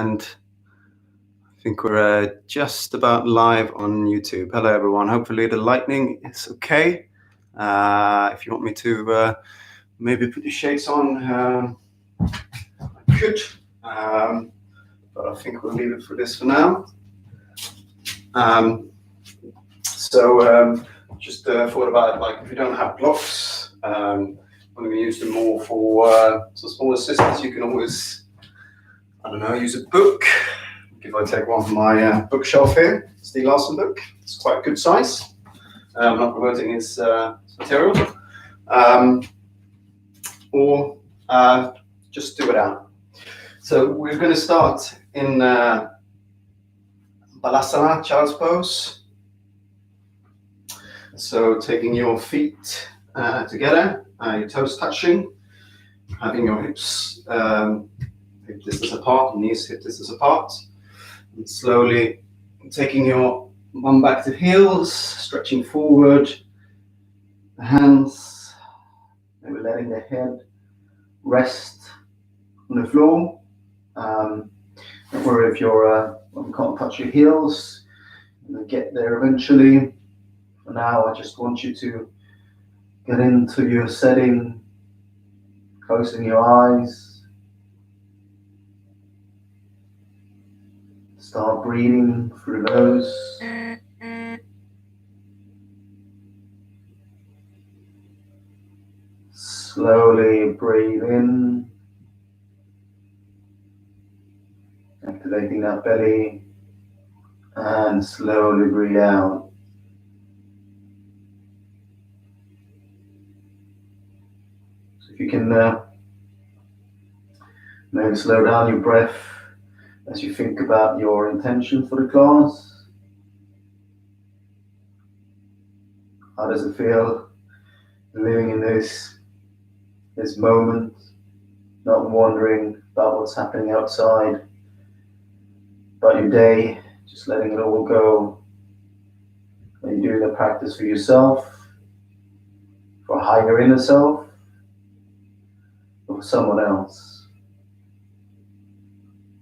And I think we're just about live on YouTube. Hello, everyone. Hopefully the lightning is okay. If you want me to maybe put your shades on, I could. But I think we'll leave it for this for now. Just thought about it, like if you don't have blocks, I'm going to use them more for some small assistance. You can always, I don't know, use a book. If I take one from my bookshelf here, it's the Larson book. It's quite a good size. I'm not promoting its material. Or just do it out. So we're going to start in Balasana, child's pose. So taking your feet together, your toes touching, having your hips hip distance apart, knees hip distance apart, and slowly taking your bum back to heels, stretching forward, the hands, maybe letting the head rest on the floor. Don't worry if you can't touch your heels, you'll get there eventually. For now, I just want you to get into your setting, closing your eyes. Start breathing through the nose. Slowly breathe in, activating that belly, and slowly breathe out. So if you can maybe slow down your breath as you think about your intention for the class. How does it feel living in this moment, not wondering about what's happening outside, about your day, just letting it all go? Are you doing the practice for yourself, for a higher inner self, or for someone else?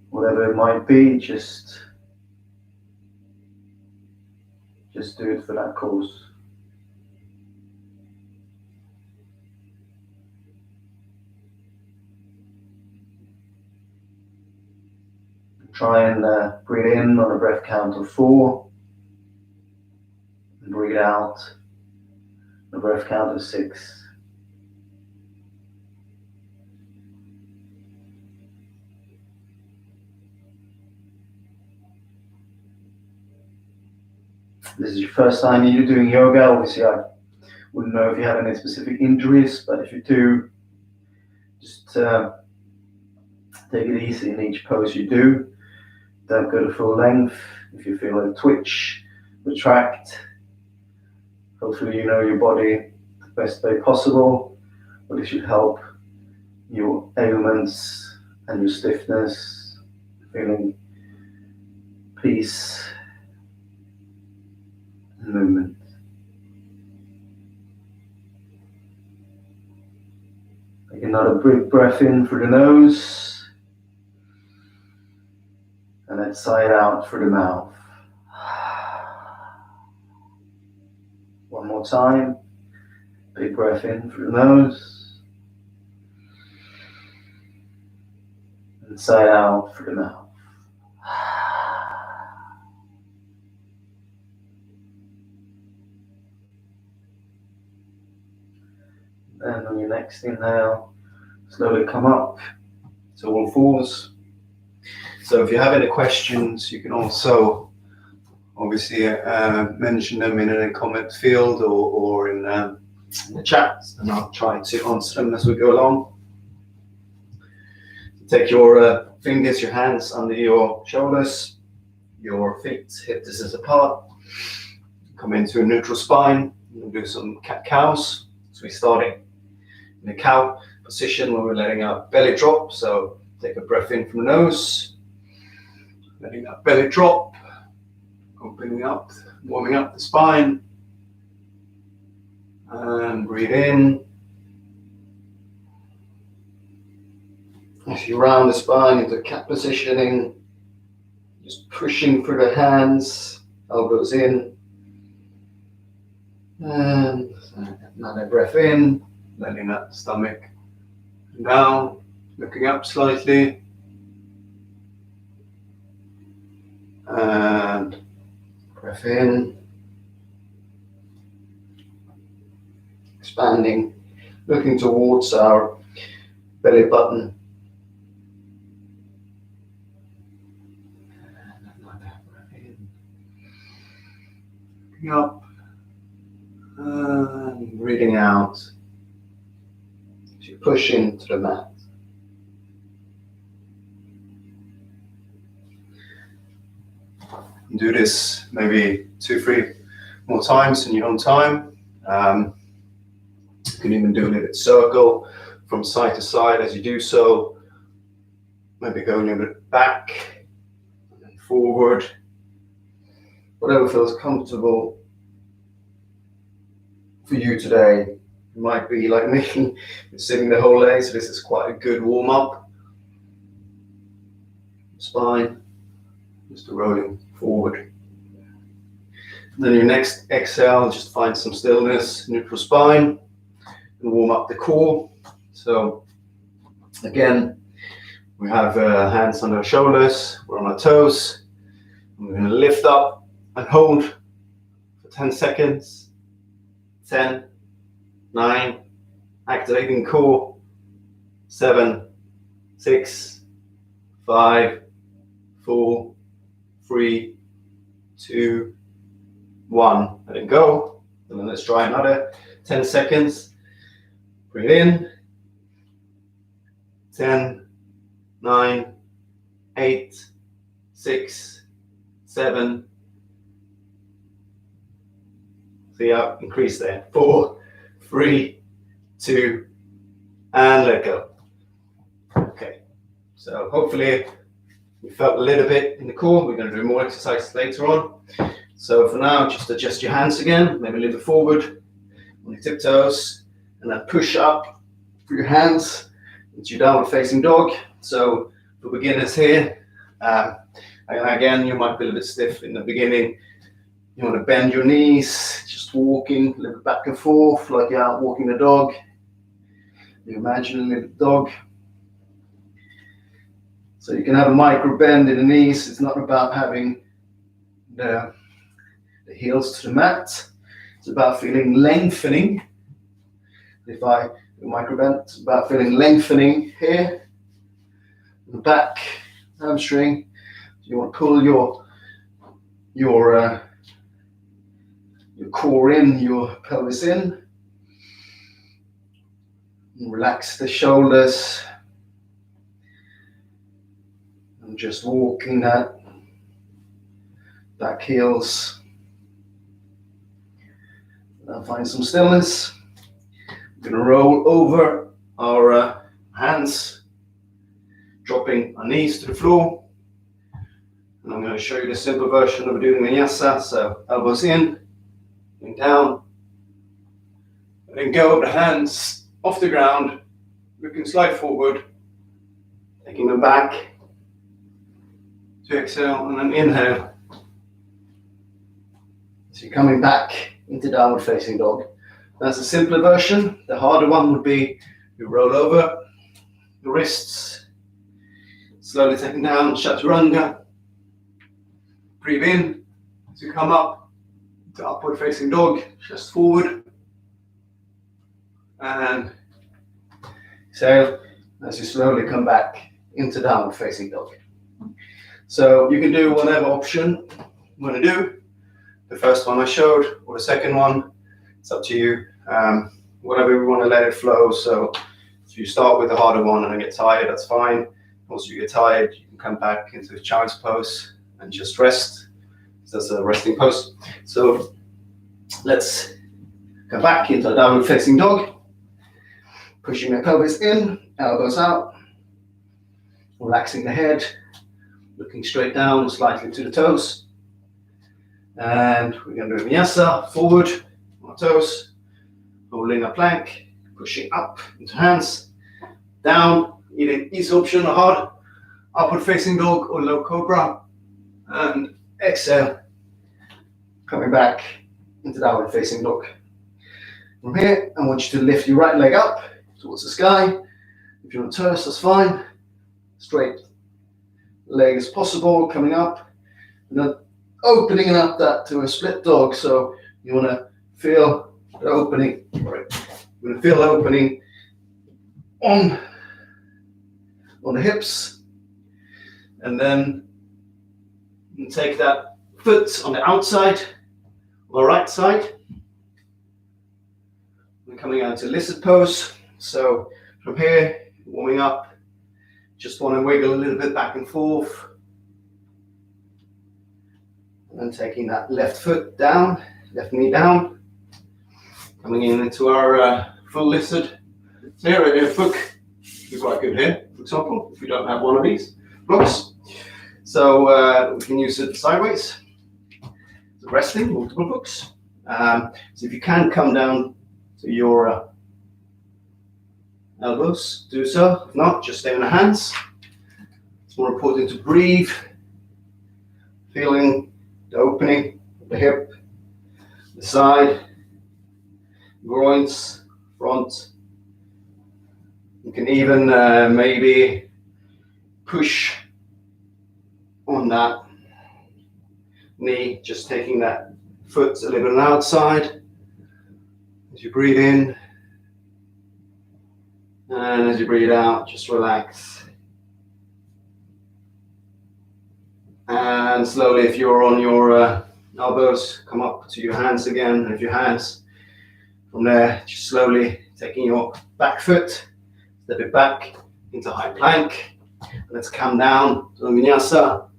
Whatever it might be, just do it for that cause. Try and breathe in on a breath count of 4, and breathe out on a breath count of 6. This is your first time you're doing yoga. Obviously, I wouldn't know if you have any specific injuries, but if you do, just take it easy in each pose you do. Don't go to full length. If you feel a twitch, retract. Hopefully you know your body the best way possible, but it should help your ailments and your stiffness, feeling peace and movement. Take another big breath in through the nose, and then sigh it out through the mouth. One more time. Big breath in through the nose, and sigh it out through the mouth. And on your next inhale, slowly come up to all fours. So if you have any questions, you can also obviously mention them in a comment field or in the chat, and I'll try to answer them as we go along. Take your fingers, your hands under your shoulders, your feet hip distance apart. Come into a neutral spine. We'll do some cat-cows. So we're starting in a cow position where we're letting our belly drop. So take a breath in from the nose, letting that belly drop, opening up, warming up the spine, and breathe in. As you round the spine into cat positioning, Just pushing through the hands, elbows in. And another breath in, letting that stomach down, looking up slightly. And breath in, expanding, looking towards our belly button. And another breath in, looking up, and breathing out as you push into the mat. Do this maybe 2-3 more times in your own time. You can even do a little circle from side to side as you do so. Maybe go a little bit back and forward. Whatever feels comfortable for you today. It might be like me, sitting the whole day, so this is quite a good warm-up. Spine, just rolling forward. And then your next exhale, just find some stillness, neutral spine, and warm up the core. So again, we have hands on our shoulders, we're on our toes. And we're going to lift up and hold for 10 seconds. 10, 9, activating core. 7, 6, 5, 4, 3, 2, 1. Let it go. And then let's try another 10 seconds. Breathe in. 10, 9, 8, 6, 7. So yeah, increase there. 4, 3, 2, and let go. Okay. So hopefully you felt a little bit in the core. We're going to do more exercises later on. So for now, just adjust your hands again, maybe a little bit forward on your tiptoes, and then push up through your hands into your downward facing dog. So for beginners here, again, you might be a little bit stiff in the beginning. You want to bend your knees, just walking a little bit back and forth, like you're out walking the dog. You imagine a little dog. So you can have a micro bend in the knees. It's not about having the heels to the mat. It's about feeling lengthening. If I do micro bend, it's about feeling lengthening here, the back, hamstring. You want to pull your core in, your pelvis in, and relax the shoulders. And just walking that back heels. And find some stillness. We're going to roll over our hands, dropping our knees to the floor. And I'm going to show you the simple version of doing Vinyasa. So elbows in, and down, and then go with the hands off the ground, looking slide forward, taking them back to exhale, and then inhale. So you're coming back into downward facing dog. That's a simpler version. The harder one would be you roll over the wrists, slowly taking down chaturanga. Breathe in as you come up to upward facing dog, chest forward, and exhale as you slowly come back into downward facing dog. So you can do whatever option you want to do. The first one I showed, or the second one, it's up to you. Whatever you want to let it flow. So if you start with the harder one and then get tired, that's fine. Once you get tired, you can come back into child's pose and just rest. That's a resting pose. So let's go back into a downward facing dog. Pushing the pelvis in, elbows out. Relaxing the head, looking straight down, slightly to the toes. And we're going to do Vinyasa, forward, on our toes, holding a plank, pushing up into hands, down, either easy option or hard, upward facing dog or low cobra. And exhale, coming back into downward facing dog. From here, I want you to lift your right leg up towards the sky. If you're on toes, that's fine. Straight leg as possible, coming up. And then opening up that to a split dog. So you want to feel the opening. Right. You want to feel the opening on the hips. And then you take that foot on the outside, on the right side. We're coming out to lizard pose. So from here, warming up, just want to wiggle a little bit back and forth. And then taking that left foot down, left knee down. Coming into our full lizard. So here, a book is quite good here, for example, if you don't have one of these blocks. So we can use it sideways. So resting, multiple books. So if you can come down to your elbows, do so. If not, just stay on the hands. It's more important to breathe, feeling the opening of the hip, the side, groins, front. You can even maybe push on that knee, just taking that foot a little bit on the outside. As you breathe in, and as you breathe out, just relax. And slowly, if you're on your elbows, come up to your hands again. And if your hands, from there, just slowly taking your back foot, step it back into high plank. Let's come down to Vinyasa.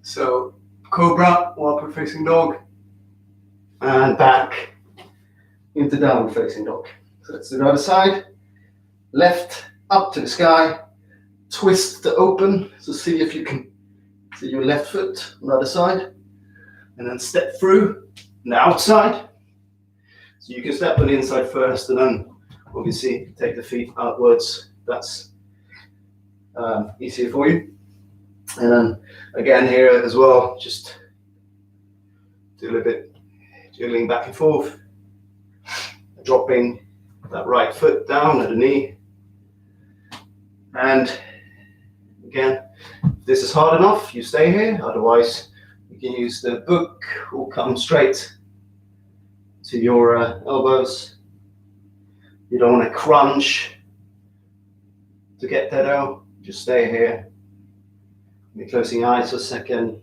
So, cobra, upward facing dog, and back into downward facing dog. So let's do the other side. Left up to the sky, twist to open. So see if you can see your left foot on the other side, and then step through on the outside. So you can step on the inside first, and then obviously take the feet outwards. That's easier for you. And then again here as well, just do a little bit jiggling back and forth, dropping that right foot down at the knee. And again, if this is hard enough, you stay here. Otherwise, you can use the book or come straight to your elbows. You don't want to crunch to get there though. Just stay here. Be closing your eyes for a second.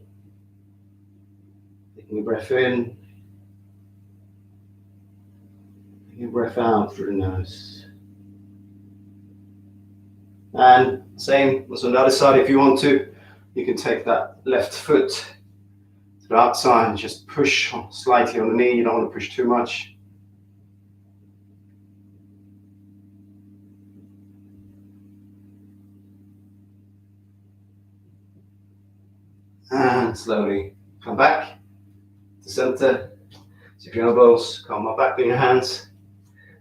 Taking a breath in. Taking a breath out through the nose. And same as on the other side, if you want to, you can take that left foot to the outside and just push slightly on the knee. You don't want to push too much. And slowly come back to center. So your elbows, come up back in your hands.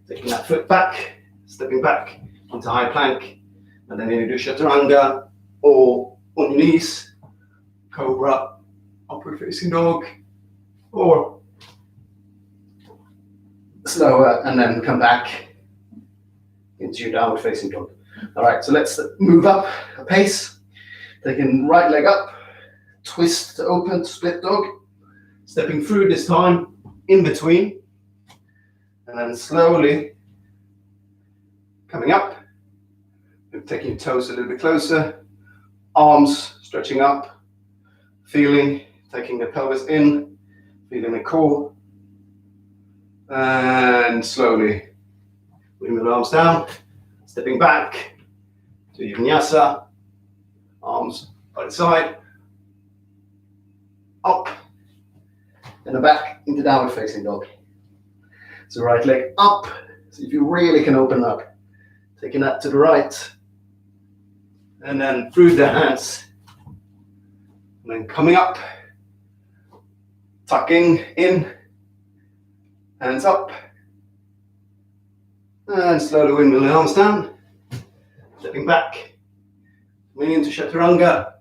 Taking that foot back, stepping back into high plank. And then you do chaturanga or on your knees, cobra, upward facing dog, or slower, and then come back into your downward facing dog. All right, so let's move up a pace. Taking right leg up, twist to open, split dog, stepping through this time in between, and then slowly coming up, and taking your toes a little bit closer, arms stretching up, feeling, taking the pelvis in, feeling the core, and slowly bring the arms down, stepping back to your vinyasa, arms by the side, up, and the back into downward facing dog. So right leg up, see if you really can open up, taking that to the right, and then through the hands, and then coming up, tucking in, hands up, and slowly windmill the arms down, stepping back, coming into chaturanga,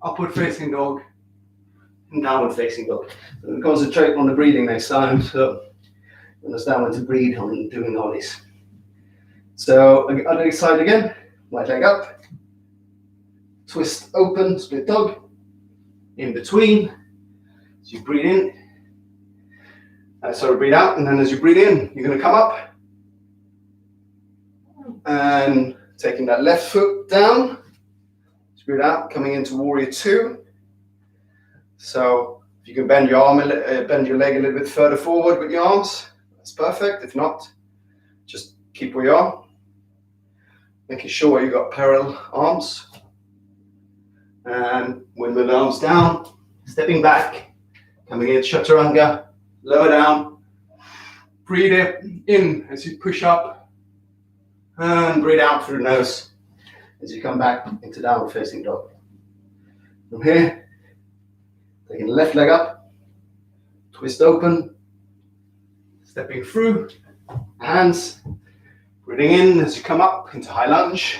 upward facing dog, and downward facing dog. So we concentrate on the breathing next time, so understand when to breathe on doing all this. So other side again, right leg up, twist open, split dog, in between, as you breathe in, breathe out, and then as you breathe in, you're going to come up, and taking that left foot down, breathe out, coming into warrior two. So if you can bend your bend your leg a little bit further forward with your arms, that's perfect. If not, just keep where you are, making sure you've got parallel arms. And windmill arms down, stepping back, coming in chaturanga, lower down. Breathe in as you push up, and breathe out through the nose as you come back into downward facing dog. From here, taking the left leg up, twist open, stepping through, hands, breathing in as you come up into high lunge,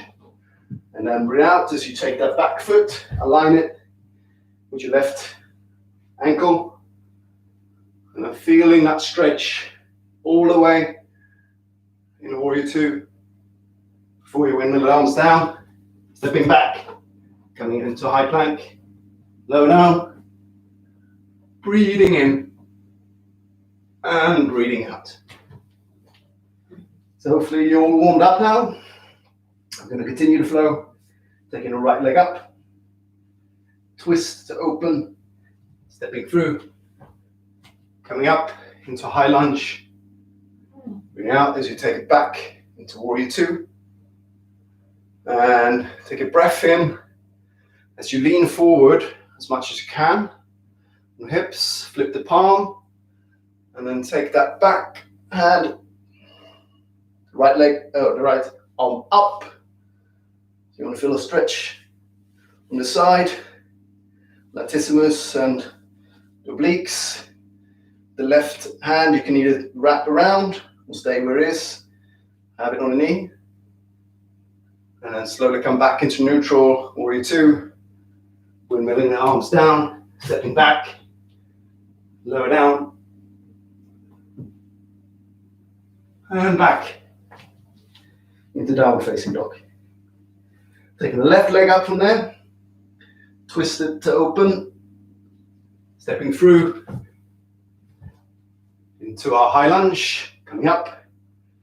and then breathe out as you take that back foot, align it with your left ankle, and then feeling that stretch all the way in warrior two. Before you windmill the arms down, stepping back, coming into high plank, lower down, breathing in and breathing out. So hopefully you're all warmed up now. I'm going to continue the flow, taking the right leg up, twist to open, stepping through, coming up into high lunge, breathing out as you take it back into warrior two. And take a breath in as you lean forward as much as you can. On the hips, flip the palm, and then take that back hand, the right arm up. You want to feel a stretch on the side, latissimus and the obliques. The left hand you can either wrap around or stay where it is, have it on the knee. And then slowly come back into neutral, warrior two, windmilling the arms down, stepping back, lower down, and back into downward facing dog. Taking the left leg up from there, twist it to open, stepping through into our high lunge, coming up,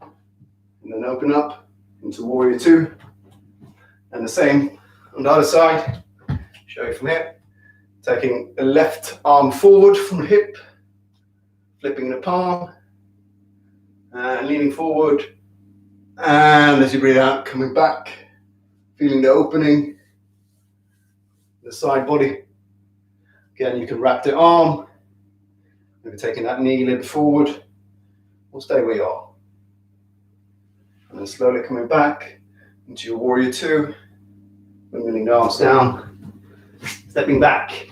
and then open up into warrior two. And the same on the other side, show you from here, taking the left arm forward from the hip, flipping the palm, and leaning forward, and as you breathe out, coming back, feeling the opening, the side body. Again, you can wrap the arm, maybe taking that knee a little forward, or stay where you are. And then slowly coming back into your warrior two, windmilling the arms down, stepping back,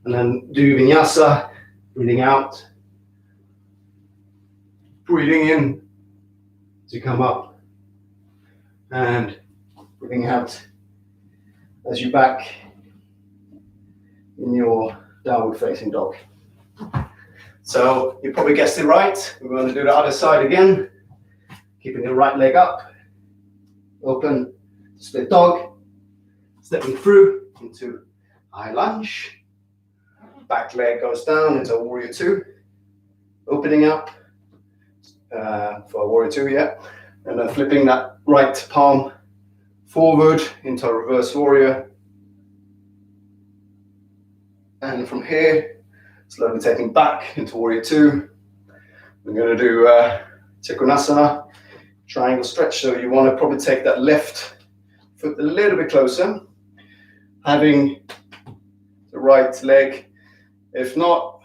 and then do Vinyasa, breathing out, breathing in as you come up, and breathing out as you back in your downward facing dog. So you probably guessed it right. We're going to do the other side again, keeping the right leg up, open, split dog, stepping through into high lunge, back leg goes down into warrior two, opening up for warrior two, and then flipping that right palm forward into a reverse warrior. And from here, slowly taking back into warrior two. We're going to do Trikonasana, triangle stretch. So you want to probably take that left foot a little bit closer, having the right leg, if not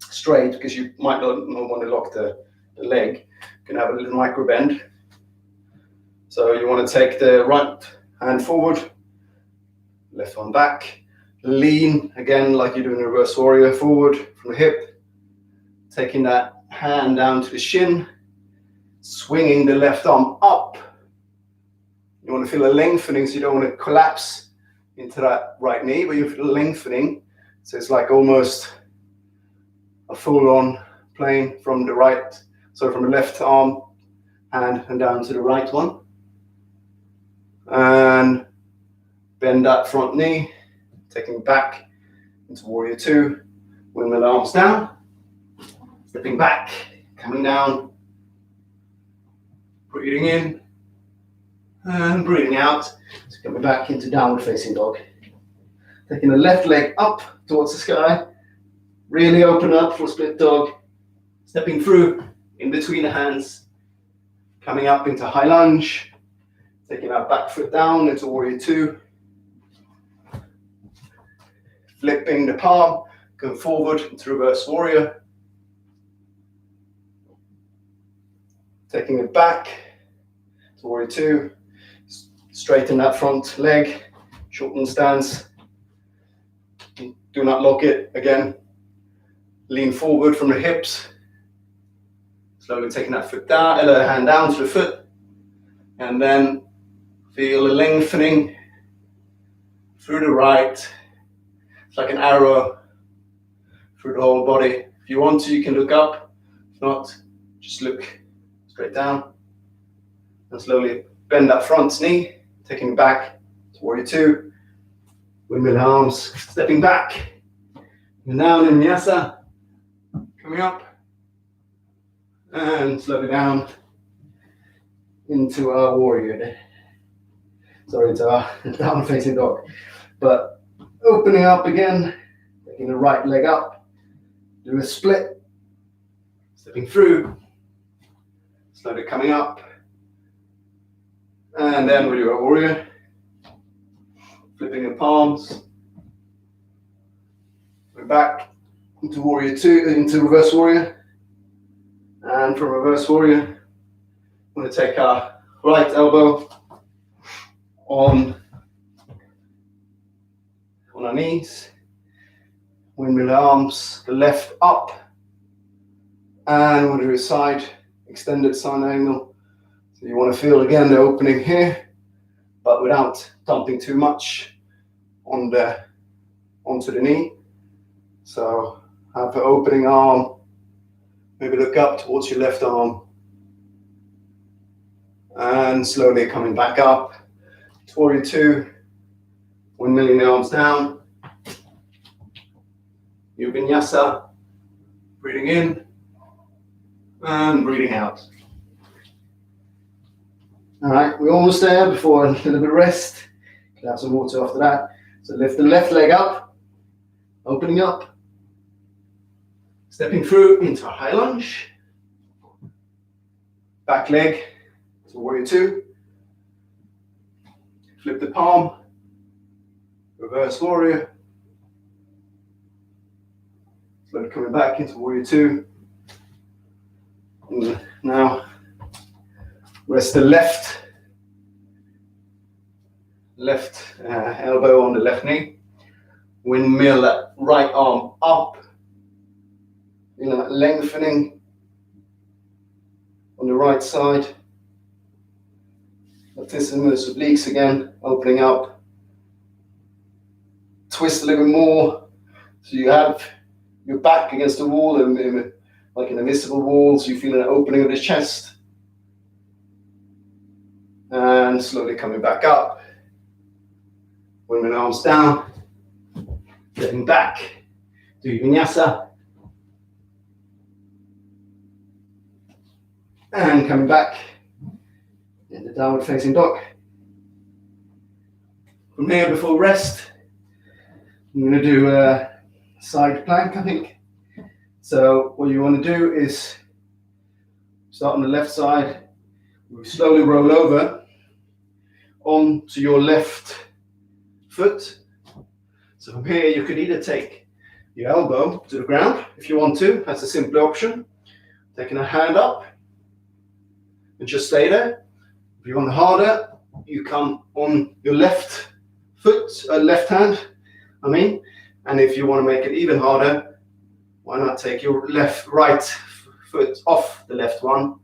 straight, because you might not want to lock the leg, you can have a little micro bend. So you want to take the right hand forward, left one back, lean again like you do in a reverse warrior, forward from the hip, taking that hand down to the shin, swinging the left arm up. You want to feel a lengthening, so you don't want to collapse into that right knee, but you're lengthening. So it's like almost a full-on plane from the right, so from the left arm, hand, and down to the right one. And bend that front knee, taking back into warrior two, windmill arms down, stepping back, coming down, breathing in, and breathing out. So coming back into downward facing dog. Taking the left leg up towards the sky, really open up for split dog, stepping through in between the hands, coming up into high lunge, taking our back foot down into warrior two, flipping the palm, going forward into reverse warrior, taking it back to warrior two, straighten that front leg, shorten stance, do not lock it again, lean forward from the hips, slowly taking that foot down, hand down to the foot, and then feel the lengthening through the right. It's like an arrow through the whole body. If you want to, you can look up. If not, just look straight down. And slowly bend that front knee, taking it back to warrior two. Windmill arms, stepping back. And down in Vinyasa. Coming up. And slowly down into our warrior. Sorry, into our down facing dog. But opening up again, taking the right leg up, do a split, stepping through, slowly coming up, and then we do a warrior, flipping the palms, we're back into warrior two, into reverse warrior, and from reverse warrior, we're going to take our right elbow on our knees, windmill arms, the left up, and we'll do a side, extended side angle. So you want to feel again the opening here, but without dumping too much onto the knee. So have an opening arm, maybe look up towards your left arm, and slowly coming back up, warrior two, windmilling the arms down. Your Vinyasa, breathing in and breathing out. All right, we're almost there before a little bit of rest. Can have some water after that. So lift the left leg up, opening up, stepping through into a high lunge. Back leg to warrior two. Flip the palm, reverse warrior. Slowly coming back into warrior two. And now rest the left elbow on the left knee. Windmill that right arm up. You know, that lengthening on the right side. Latissimus obliques again, opening up. Twist a little bit more, so you have your back against the wall, and like an invisible wall, so you feel an opening of the chest. And slowly coming back up. Windmill arms down, getting back to Vinyasa. And coming back into downward facing dog. From here, before rest, I'm going to do a side plank, I think. So what you want to do is start on the left side. We slowly roll over onto your left foot. So from here, you could either take your elbow to the ground if you want to. That's a simple option. Taking a hand up and just stay there. If you want harder, you come on your left foot, left hand, and if you want to make it even harder, why not take your right foot off the left one?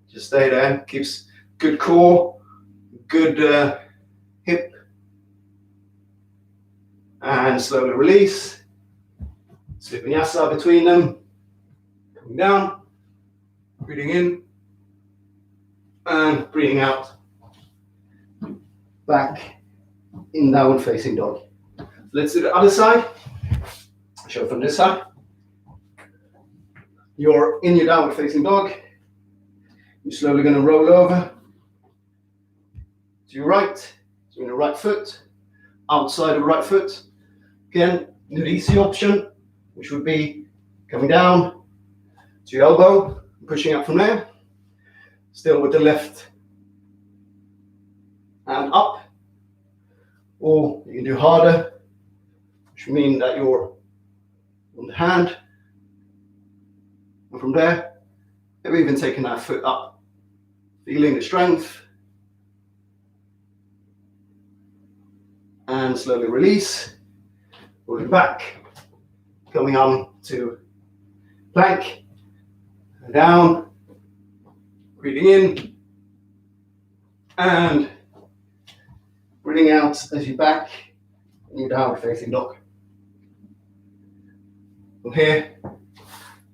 Just stay there. Keeps good core, good hip and slowly release. Slip Vinyasa between them, coming down, breathing in, and breathing out. Back in downward facing dog. Let's do the other side. Show from this side. You're in your downward facing dog. You're slowly going to roll over to your right, so in the right foot, outside of the right foot. Again, the easy option, which would be coming down to your elbow, pushing up from there, still with the left hand up, or you can do harder, which means that you're on the hand, and from there, maybe even taking that foot up, feeling the strength, and slowly release, rolling back, coming on to plank, and down, breathing in, and breathing out as you back in your downward facing dog. From here,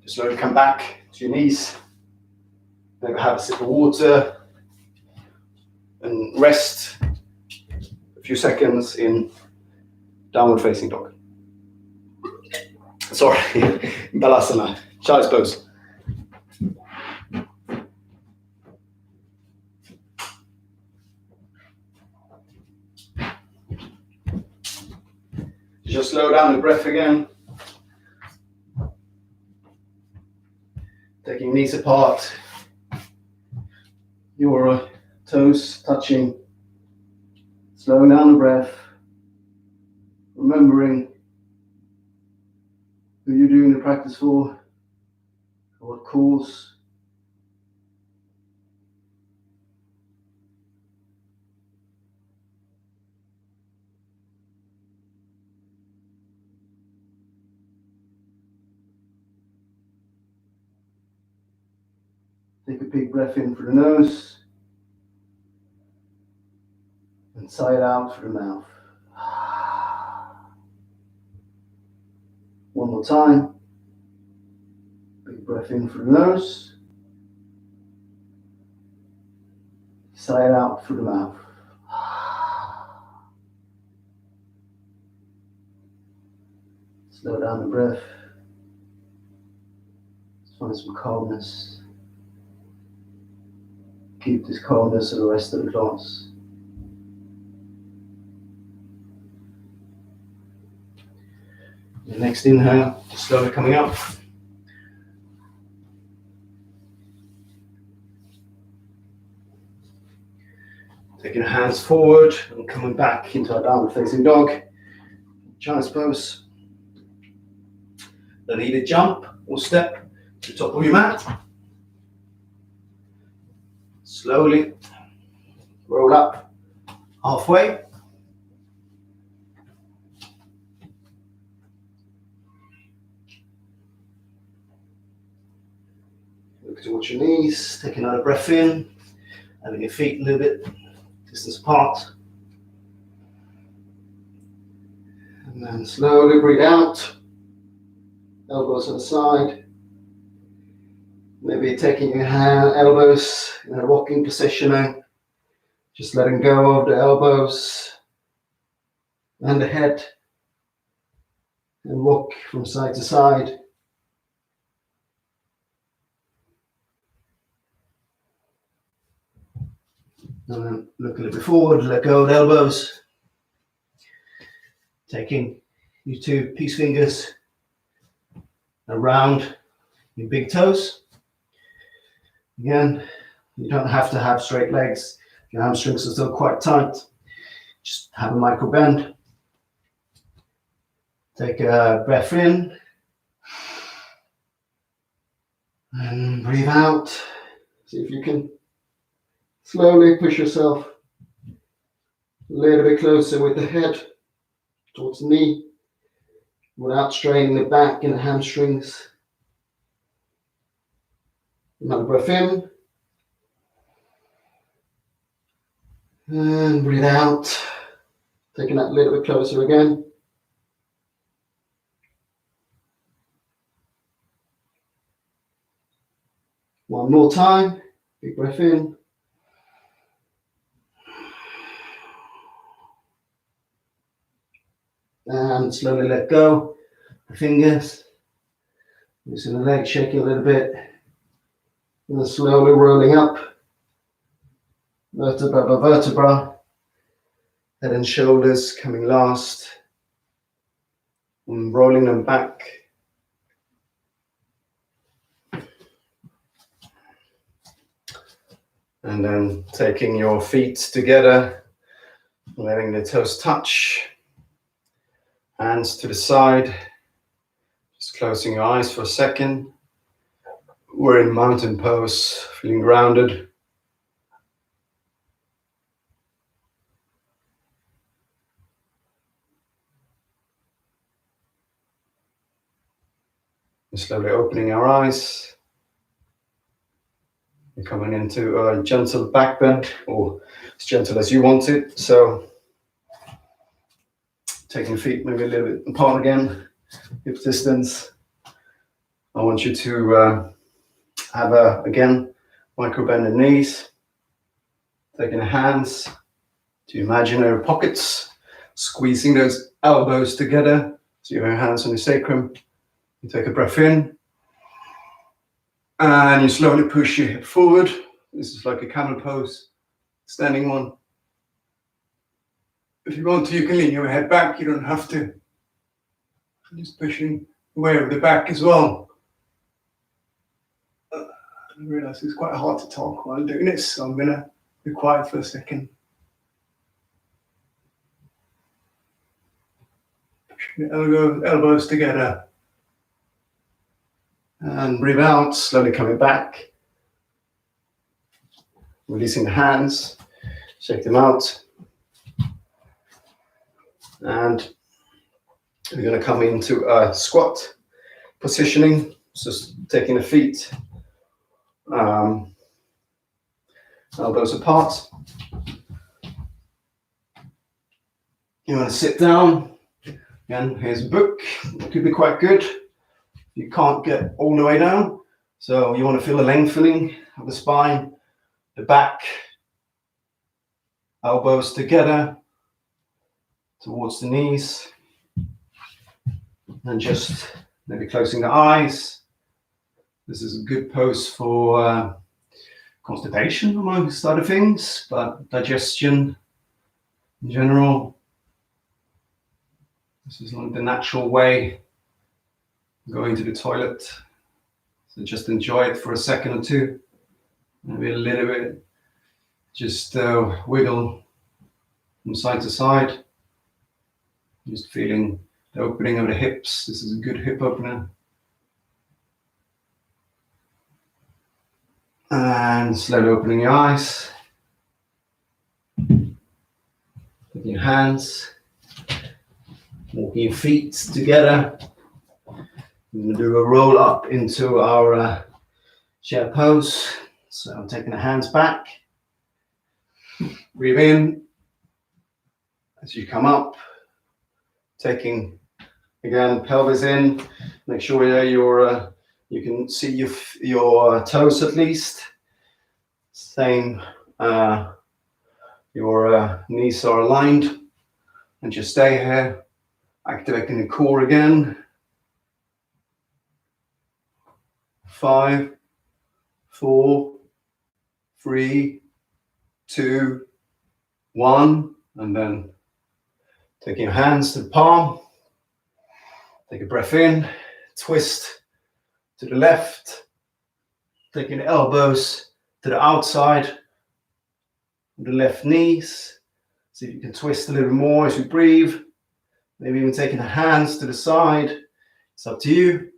just slowly come back to your knees, maybe have a sip of water, and rest a few seconds in downward facing dog. Sorry, Balasana, child's pose. Just slow down the breath again. Taking knees apart, your toes touching. Slowing down the breath, remembering who you're doing the practice for what cause. Take a big breath in through the nose and sigh it out through the mouth. One more time. Big breath in through the nose. Sigh it out through the mouth. Slow down the breath. Just find some calmness. Keep this calmness for the rest of the class. The next inhale, slowly coming up. Taking the hands forward and coming back into our downward facing dog. Child's pose. Then either jump or step to the top of your mat. Slowly roll up halfway. Look towards your knees, taking another breath in, having your feet a little bit distance apart. And then slowly breathe out, elbows to the side. Maybe taking your elbows in a rocking position, just letting go of the elbows and the head and rock from side to side. And then look a little bit forward, let go of the elbows. Taking your two peace fingers around your big toes. Again, you don't have to have straight legs. Your hamstrings are still quite tight. Just have a micro bend. Take a breath in. And breathe out. See if you can slowly push yourself a little bit closer with the head towards the knee without straining the back and the hamstrings. Another breath in. And breathe out. Taking that a little bit closer again. more time. Big breath in. And slowly let go. The fingers. Using the leg, shaking a little bit. And then slowly rolling up. Vertebra by vertebra. Head and shoulders coming last. And rolling them back. And then taking your feet together, letting the toes touch, hands to the side, just closing your eyes for a second. We're in mountain pose, feeling grounded. And slowly opening our eyes. We're coming into a gentle back bend, or as gentle as you want it. So taking feet maybe a little bit apart again, hip distance. I want you to have again, micro bend the knees. Taking the hands to imaginary pockets, squeezing those elbows together. So you have your hands on the sacrum. You take a breath in. And you slowly push your hip forward. This is like a camel pose, standing one. If you want to, you can lean your head back. You don't have to. Just pushing away with the back as well. I realize it's quite hard to talk while doing this, so I'm going to be quiet for a second. Pushing the elbows together. And breathe out, slowly coming back. Releasing the hands, shake them out. And we're going to come into a squat positioning, just taking the feet, elbows apart. You want to sit down. Again, here's a book. It could be quite good. You can't get all the way down, so you want to feel the lengthening of the spine, the back, elbows together towards the knees, and just maybe closing the eyes. This is a good pose for constipation amongst other things, but digestion in general. This is like the natural way going to the toilet. So just enjoy it for a second or two. Maybe a little bit. Just wiggle from side to side. Just feeling the opening of the hips. This is a good hip opener. And slowly opening your eyes. Taking your hands. Walking your feet together. We're going to do a roll up into our chair pose. So I'm taking the hands back. Breathe in as you come up. Taking again pelvis in. Make sure that you can see your toes at least. Same. Your knees are aligned, and just stay here. Activating the core again. 5, 4, 3, 2, 1, and then taking your hands to the palm. Take a breath in, twist to the left, taking the elbows to the outside of the left knees. See if you can twist a little more as you breathe. Maybe even taking the hands to the side. It's up to you.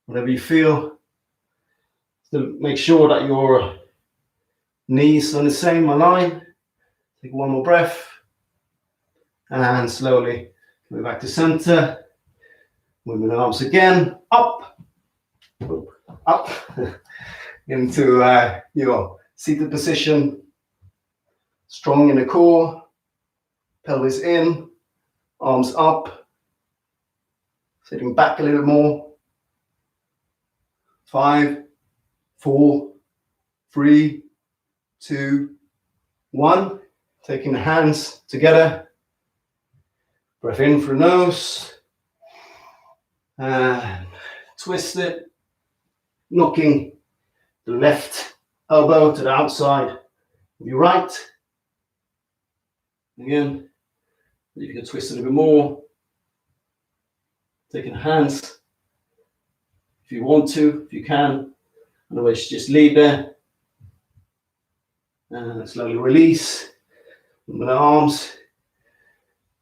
Whatever you feel. So make sure that your knees are on the same line. Take one more breath. And slowly coming back to center. Moving the arms again. Up. Up. Into your seated position. Strong in the core. Pelvis in. Arms up. Sitting back a little more. 5, 4, 3, 2, 1. Taking the hands together. Breath in through the nose. And twist it. Knocking the left elbow to the outside of your right. Again, you can twist it a bit more. Taking the hands, if you want to, if you can. Otherwise, just leave there. And slowly release with the arms.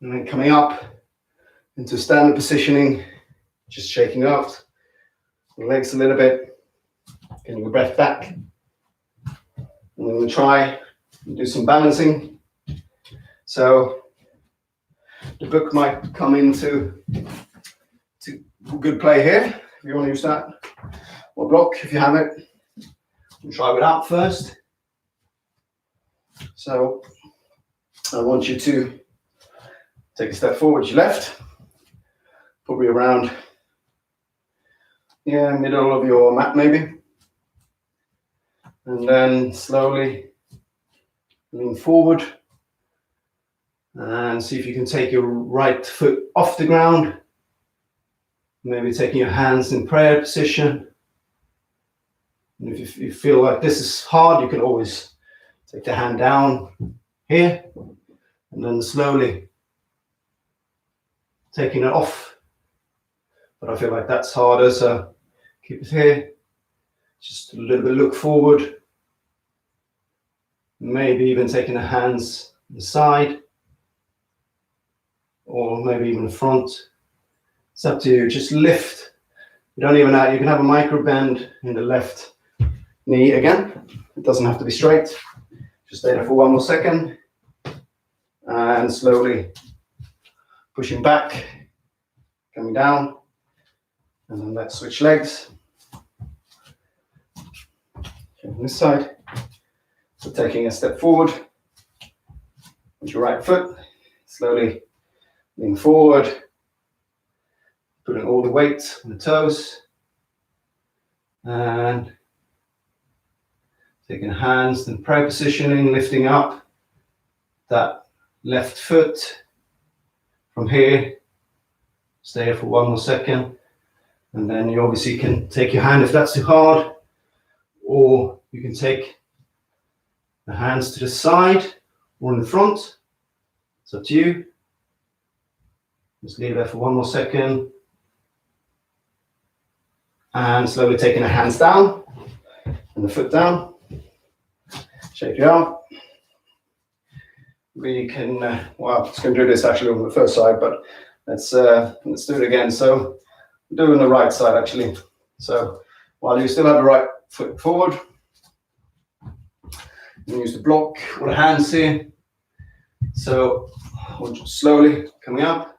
And then coming up into standard positioning, just shaking out the legs a little bit. Getting your breath back. And then we'll try and do some balancing. So the book might come into good play here. If you want to use that, or block if you have it. We'll try without first. So I want you to take a step forward, your left, probably around, middle of your mat maybe. And then slowly lean forward and see if you can take your right foot off the ground. Maybe taking your hands in prayer position. And if you feel like this is hard, you can always take the hand down here and then slowly taking it off. But I feel like that's harder, so keep it here. Just a little bit look forward. Maybe even taking the hands inside or maybe even the front. It's up to you. Just lift. You don't even have, you can have a micro bend in the left knee again. It doesn't have to be straight. Just stay there for one more second. And slowly pushing back, coming down. And then let's switch legs. Okay, on this side. So taking a step forward with your right foot. Slowly lean forward. Putting all the weight on the toes. And taking hands and prayer positioning, lifting up that left foot from here. Stay here for one more second. And then you obviously can take your hand if that's too hard. Or you can take the hands to the side or in the front. It's up to you. Just leave it there for one more second. And slowly taking the hands down and the foot down. Shake it out. We can, it's going to do this actually on the first side, but let's do it again. So we're doing the right side actually. So while you still have the right foot forward, you can use the block or the hands here. So we're just slowly coming up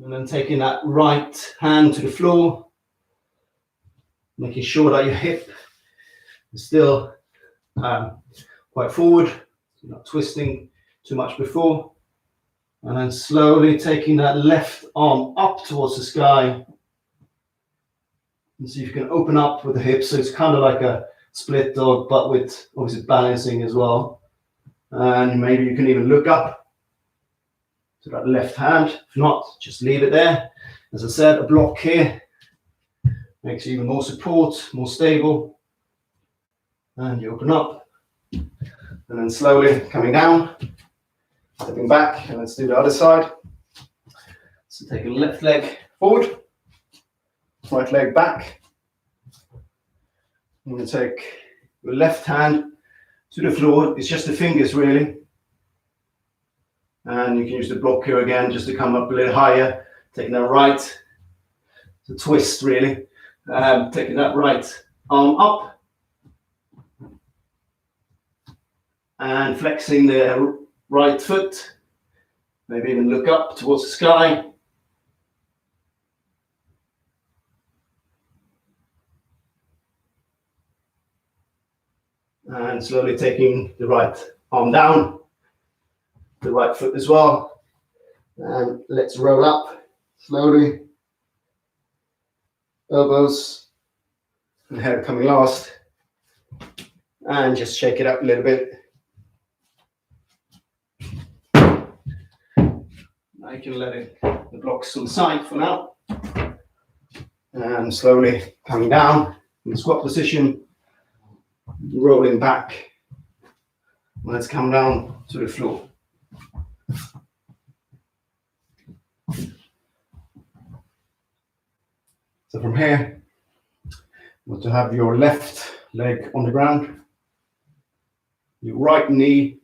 and then taking that right hand to the floor. Making sure that your hip is still quite forward, so not twisting too much before. And then slowly taking that left arm up towards the sky. And see if you can open up with the hips. So it's kind of like a split dog, but with obviously balancing as well. And maybe you can even look up to that left hand. If not, just leave it there. As I said, a block here. Makes you even more support, more stable. And you open up. And then slowly coming down, stepping back, and let's do the other side. So take your left leg forward, right leg back. I'm going to take your left hand to the floor. It's just the fingers really. And you can use the block here again just to come up a little higher. Taking that right, to twist really. Taking that right arm up and flexing the right foot. Maybe even look up towards the sky. And slowly taking the right arm down, the right foot as well. And let's roll up slowly. Elbows and head coming last. And just shake it up a little bit. Now you can let the blocks on the side for now. And slowly coming down in the squat position, rolling back. Let's come down to the floor. So from here, you want to have your left leg on the ground. Your right knee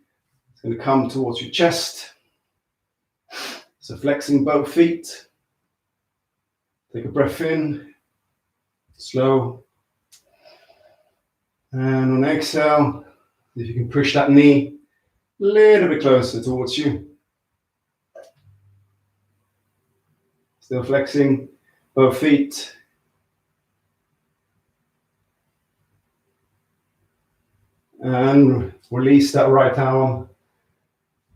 is going to come towards your chest. So flexing both feet. Take a breath in, slow. And on exhale, if you can push that knee a little bit closer towards you. Still flexing both feet. And release that right arm.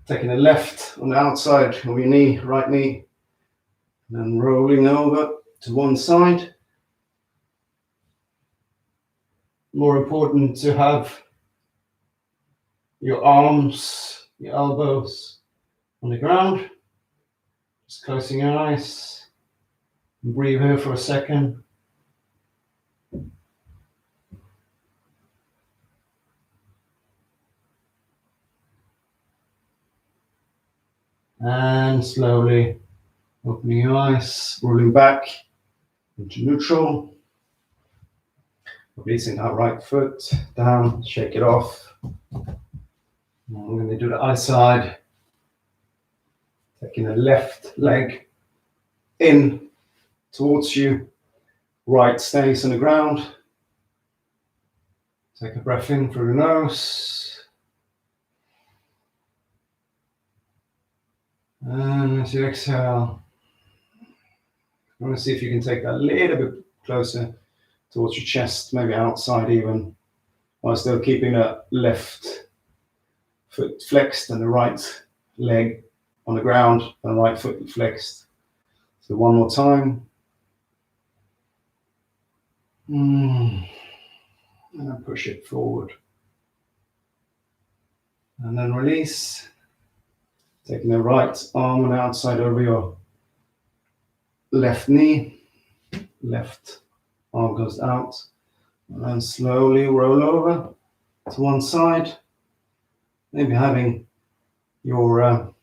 Taking the left on the outside of your knee, right knee. And then rolling over to one side. More important to have your arms, your elbows on the ground. Just closing your eyes. Breathe here for a second. And slowly opening your eyes, rolling back into neutral. Releasing that right foot down, shake it off. And I'm going to do the other side. Taking the left leg in towards you. Right stays on the ground. Take a breath in through the nose. And as you exhale, I want to see if you can take that a little bit closer towards your chest, maybe outside even, while still keeping that left foot flexed and the right leg on the ground and the right foot flexed. So one more time. And then push it forward. And then release. Taking the right arm on the outside over your left knee. Left arm goes out. And then slowly roll over to one side. Maybe having your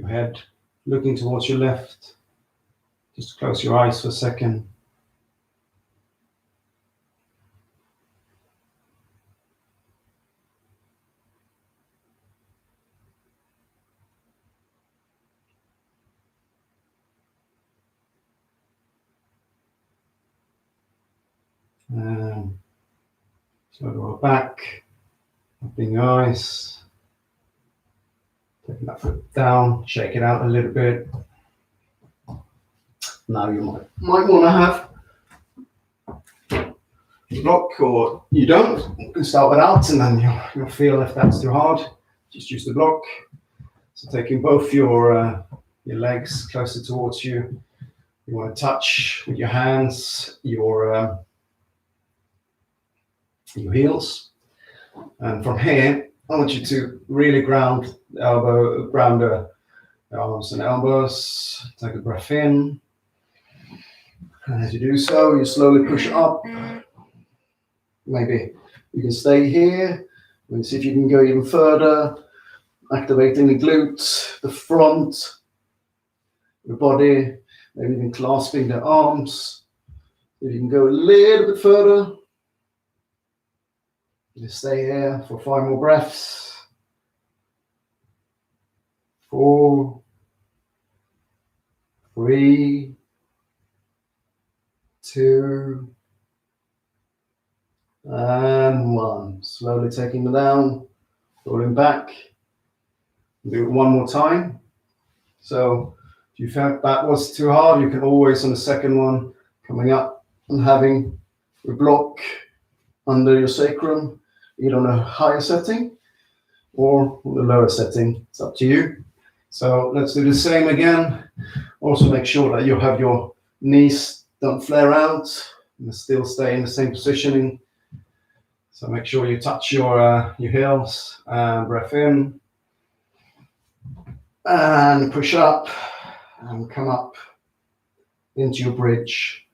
head looking towards your left. Just close your eyes for a second. And slowly roll back, opening your eyes, taking that foot down, shake it out a little bit. Now you might want to have a block, or you don't. You can start without, and then you'll feel if that's too hard. Just use the block. So taking both your legs closer towards you. You want to touch with your hands your heels, and from here I want you to really ground the arms and elbows. Take a breath in, and as you do so, you slowly push up. Maybe you can stay here and see if you can go even further, activating the glutes, the front, the body, maybe even clasping the arms. If you can go a little bit further. Just stay here for 5 more breaths. 4, 3, 2, and 1. Slowly taking them down, rolling back. Do it one more time. So if you felt that was too hard, you can always on the second one coming up and having a block under your sacrum, either on a higher setting or on the lower setting. It's up to you. So let's do the same again. Also make sure that you have your knees don't flare out and still stay in the same positioning. So make sure you touch your heels, breath in, and push up, and come up into your bridge.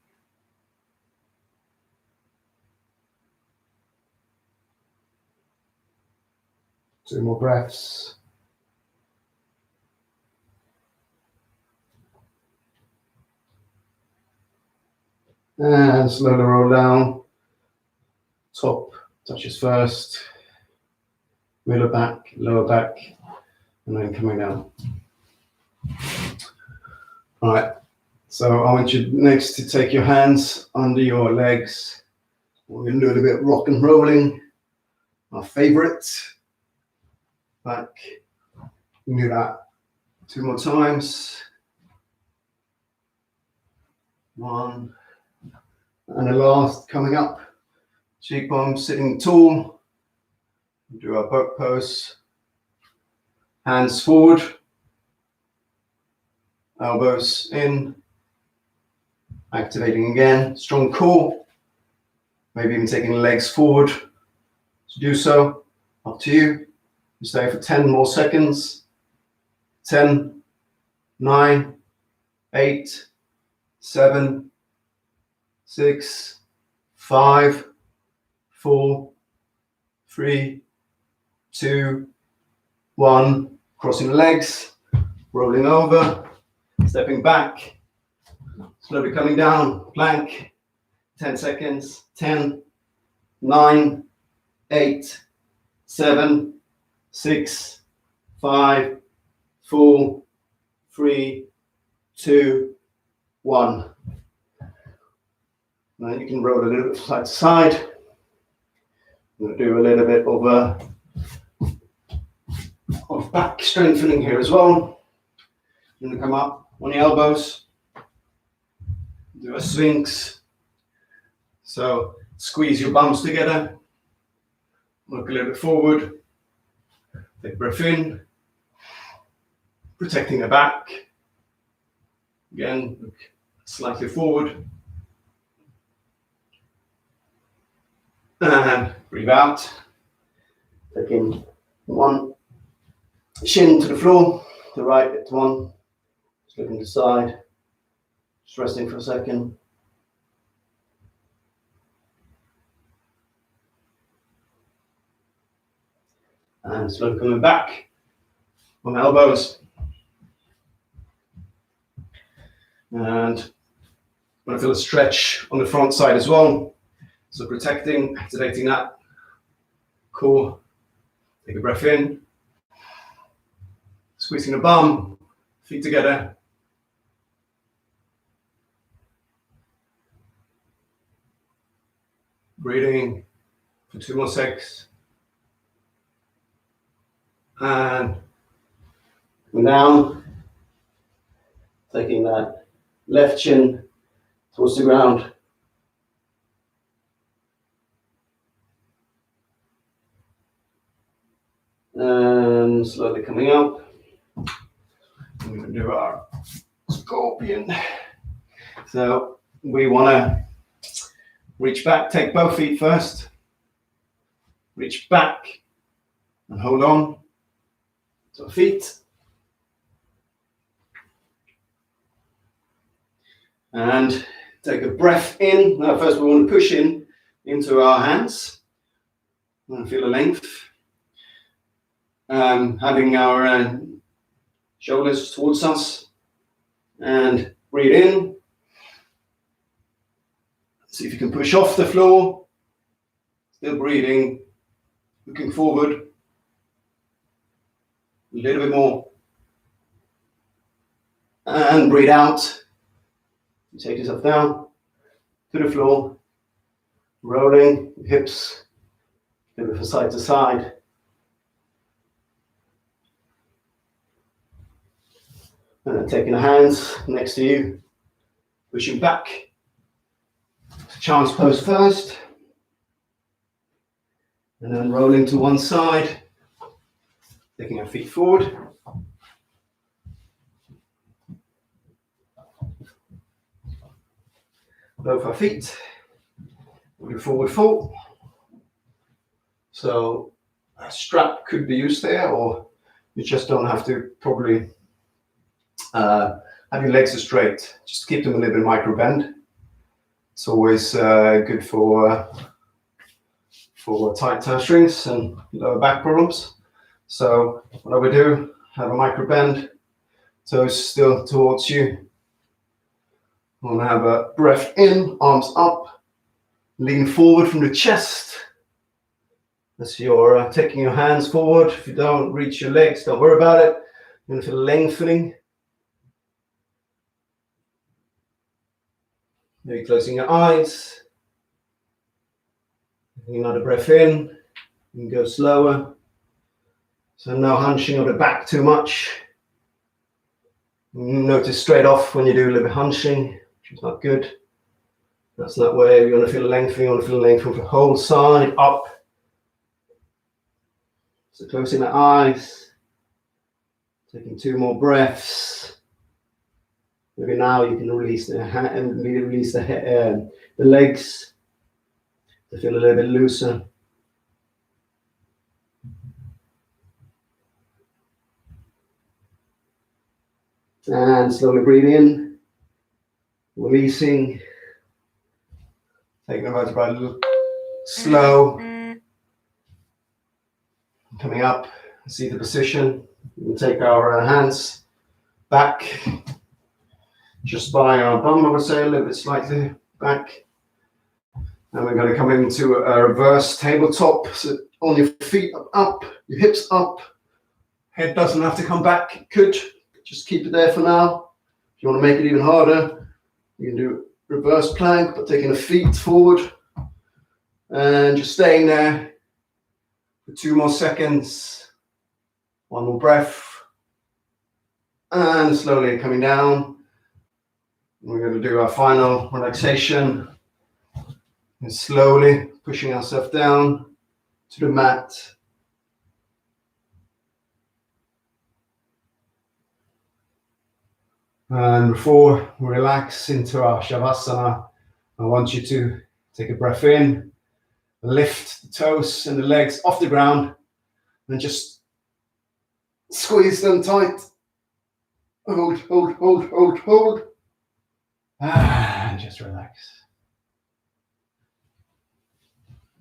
Two more breaths. And slowly roll down. Top touches first, middle back, lower back, and then coming down. All right, so I want you next to take your hands under your legs. We're going to do a little bit of rock and rolling, our favorite. Back, you can do that 2 more times. 1, and the last, coming up, cheekbones sitting tall. Do our boat pose. Hands forward, elbows in, activating again, strong core, maybe even taking the legs forward to do so, up to you. You stay for 10 more seconds. 10, 9, 8, 7, 6, 5, 4, 3, 2, 1. Crossing the legs, rolling over, stepping back, slowly coming down, plank, 10 seconds, 10, 9, 8, 7, 6, 5, 4, 3, 2, 1. Now you can roll a little bit side to side. I'm going to do a little bit of back strengthening here as well. I'm going to come up on the elbows, do a sphinx. So squeeze your bums together, look a little bit forward, take a breath in, protecting the back. Again, look slightly forward. And breathe out, taking one shin to the floor, the right hip to one, just looking to the side, just resting for a second. And slowly coming back on elbows. And I'm going to feel a stretch on the front side as well. So protecting, activating that core. Take a breath in. Squeezing the bum, feet together. Breathing for 2 more seconds. And coming down. Taking that left shin towards the ground. And slowly coming up. We're going to do our scorpion. So we want to reach back, take both feet first. Reach back and hold on to our feet. And take a breath in. Now first we want to push in into our hands. We want to feel the length. Having our shoulders towards us. And breathe in. See if you can push off the floor. Still breathing. Looking forward. A little bit more. And breathe out. You take yourself down to the floor, rolling hips, a little bit from side to side. And then taking the hands next to you, pushing back. Child's pose first. And then rolling to one side, taking our feet forward. Both our feet, moving forward fold. So a strap could be used there, or you just don't have to probably have your legs straight. Just keep them a little bit micro bend. It's always good for tight hamstrings and lower back problems. So what I would do, have a micro bend, toes still towards you. I want to have a breath in, arms up, lean forward from the chest. As you're taking your hands forward, if you don't reach your legs, don't worry about it. You're going to feel lengthening. Maybe closing your eyes. Taking another breath in. You can go slower. So no hunching of the back too much. Notice straight off when you do a little bit hunching, which is not good. That's not where you want to feel lengthening. You want to feel lengthening from the whole side up. So closing the eyes, taking 2 more breaths. Maybe now you can release the legs to feel a little bit looser. And slowly breathe in, releasing. Taking the vertebrae a little slow. Coming up, see the position. We take our hands back, just by our bum, I would say, a little bit slightly back. And we're going to come into a reverse tabletop. So on your feet up, your hips up. Head doesn't have to come back. It could. Just keep it there for now. If you want to make it even harder, you can do reverse plank, but taking the feet forward. And just staying there for 2 more seconds. 1 more breath. And slowly coming down. We're going to do our final relaxation. And slowly pushing ourselves down to the mat. And before we relax into our Shavasana, I want you to take a breath in, lift the toes and the legs off the ground, and just squeeze them tight. Hold, hold, hold, hold, hold. And just relax.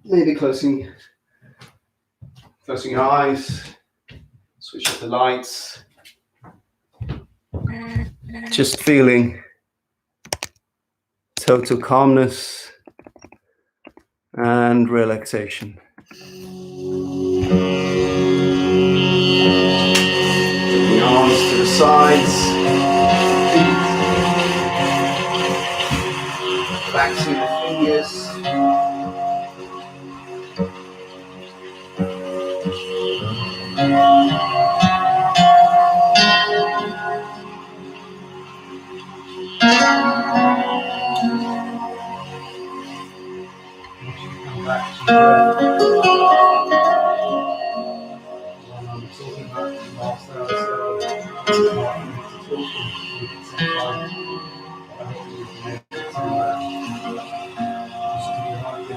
Maybe closing your eyes, switch off the lights. Just feeling total calmness and relaxation. Taking arms to the sides, feet, relaxing the fingers. Come back to breath. When I'm talking about the last hour, so I hope you've been able to just be like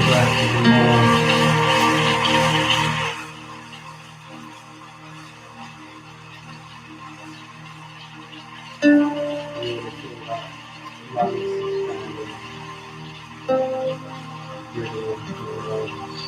breath even more. Really feel that lungs expanding, breathing into your lungs.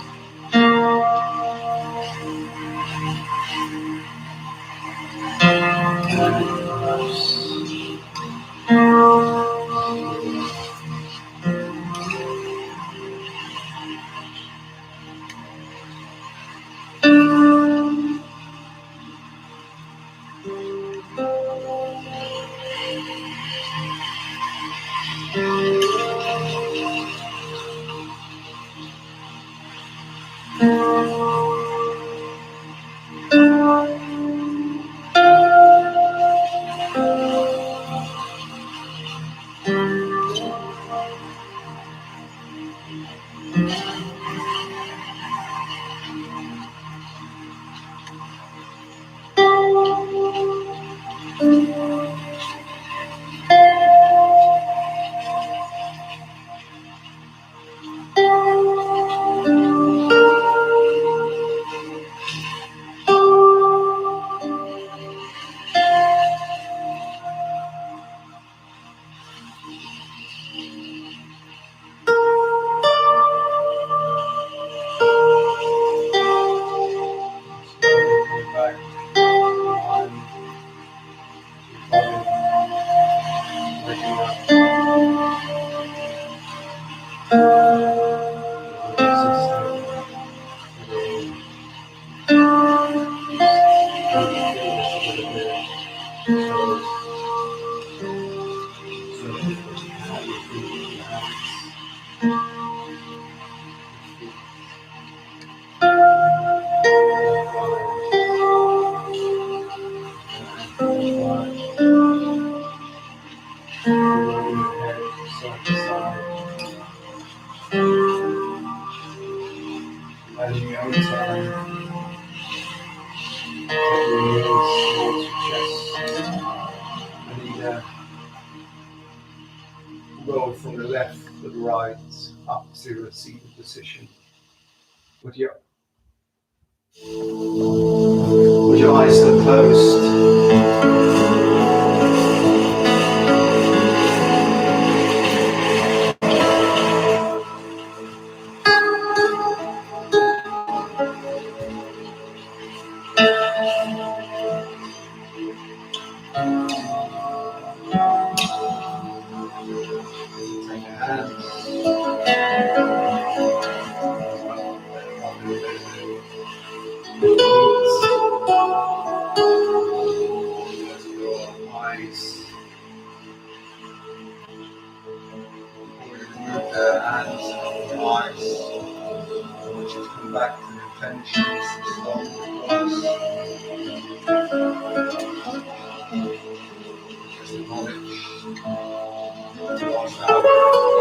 And in your own time, take your knees towards your chest and either roll from the left to the right up to a seated position. With your eyes still closed. Take your hands. Your eyes. Remove the hands from your eyes. I want you to come back to the intentions and stop the voice. Just acknowledge what's out.